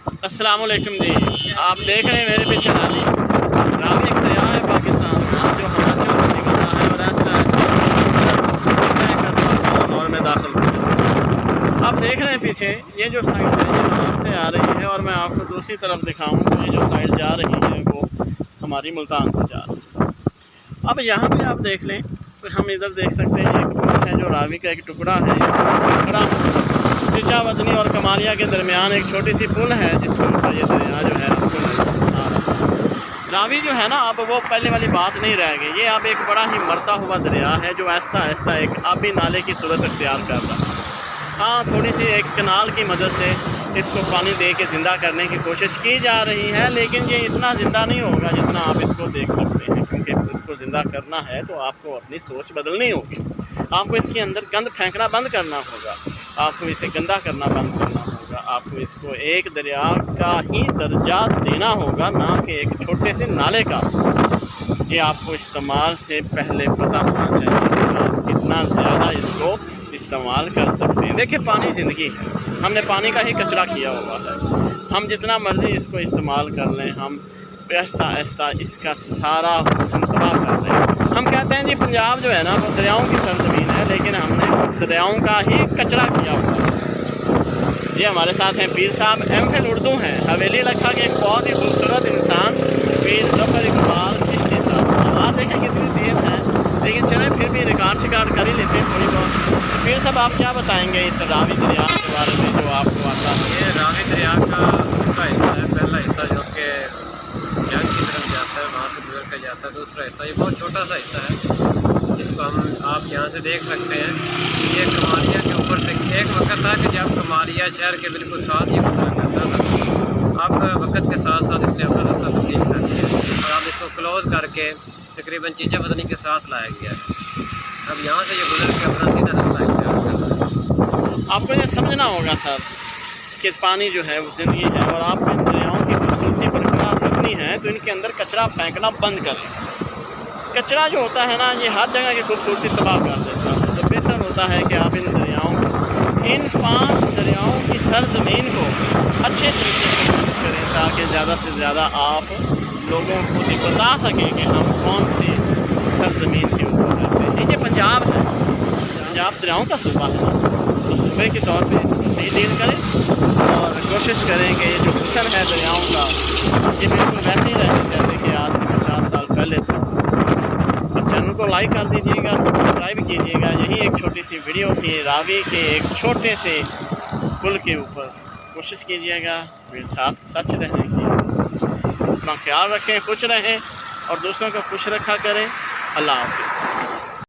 अस्सलाम वालेकुम जी। आप देख रहे हैं मेरे पीछे रावी एक दरिया है पाकिस्तान का जो हिमाचल से निकलता है और ऐसा और में दाखिल होता है। आप देख रहे हैं पीछे ये जो साइड है ये वहाँ से आ रही है और मैं आपको दूसरी तरफ दिखाऊँ तो ये जो साइड जा रही है वो हमारी मुल्तान को जा रही है। अब यहाँ पे आप देख लें तो हम इधर देख सकते हैं एक पुल है जो रावी का एक टुकड़ा है। टुकड़ा चिचा वतनी और कमालिया के दरमियान एक छोटी सी पुल है जिसके ऊपर ये दरिया जो है रावी जो है ना, अब वो पहले वाली बात नहीं रह गई। ये अब एक बड़ा ही मरता हुआ दरिया है जो आहिस्ता आहिस्ता एक आबी नाले की सूरत अख्तियार कर रहा है। हाँ, थोड़ी सी एक कनाल की मदद से इसको पानी दे के ज़िंदा करने की कोशिश की जा रही है, लेकिन ये इतना ज़िंदा नहीं होगा जितना आप इसको देख सकते हैं, क्योंकि इसको ज़िंदा करना है तो आपको अपनी सोच बदलनी होगी। आपको इसके अंदर गंद फेंकना बंद करना होगा, आपको इसे गंदा करना बंद करना होगा, आपको इसको एक दरिया का ही दर्जा देना होगा, ना कि एक छोटे से नाले का। ये आपको इस्तेमाल से पहले पता होना चाहिए कि आप कितना ज़्यादा इसको इस्तेमाल कर सकते हैं। देखिए, पानी ज़िंदगी है, हमने पानी का ही कचरा किया हुआ है। हम जितना मर्ज़ी इसको इस्तेमाल कर लें, हम आहिस्ता आहिस्ता इसका सारा हुस्न तबाह कर लें। हम कहते हैं जी पंजाब जो है ना वो दरियाओं की सरजमीन है, लेकिन हमने दरियाओं का ही कचरा किया हुआ है। ये हमारे साथ हैं पीर साहब, MPhil उर्दू हैं, हवेली इलाका के एक बहुत ही खूबसूरत इंसान पीर ज़फ़र इकबाल चिश्ती साहब। आवाज़ देखें कितनी तेज़ है, लेकिन चलें फिर भी रिकॉर्ड शिकार कर ही लेते हैं थोड़ी बहुत। पीर साहब, आप क्या बताएंगे इस रावी दरिया के बारे में जो आपको आता है? ये रावी दरिया का दूसरा हिस्सा है। पहला हिस्सा जो कि जंग की तरफ जाता है, वहाँ से गुजर कर जाता है। दूसरा हिस्सा ये बहुत छोटा सा हिस्सा है जिसको आप यहाँ से देख सकते हैं। ये कमालिया के ऊपर से एक वक्त था कि जब कमालिया शहर के बिल्कुल साथ ये गुजरा करता था। अब वक्त के साथ साथ इसने अपना रास्ता तब्दील कर दिया और अब इसको क्लोज़ करके तकरीबन चीचा वतनी के साथ लाया गया है। अब यहाँ से ये गुजर के अपना सीधा रास्ता इख्तियार कर रहा है। आपको ये समझना होगा सर कि पानी जो है वो ज़िंदगी है और आप इन दरियाओं की खूबसूरती बरकरार रखनी है तो इनके अंदर कचरा फेंकना बंद करें। कचरा जो होता है ना, ये हर जगह की खूबसूरती तबाह कर देता है। तो बेहतर होता है कि आप इन 5 दरियाओं की सरजमीन को अच्छे तरीके से यूज़ करें ताकि ज़्यादा से ज़्यादा आप लोगों को भी बता सकें कि हम कौन सी सरजमीन के ऊपर रहते हैं। ये पंजाब है, पंजाब दरियाओं का सूबा है, तो सूबे के तौर पे इसको सही डील करें और कोशिश करें कि ये जो हुस्न है दरियाओं का ये बिल्कुल वैसे ही रहे जैसे कि आज से 50 साल पहले था। और चैनल को लाइक कर दीजिएगा, सब्सक्राइब कीजिएगा। यही एक छोटी सी वीडियो थी रावी के एक छोटे से पुल के ऊपर। कोशिश कीजिएगा मेरे साथ सच रहने की, अपना ख्याल रखें, खुश रहें और दूसरों को खुश रखा करें। अल्लाह हाफ़िज़।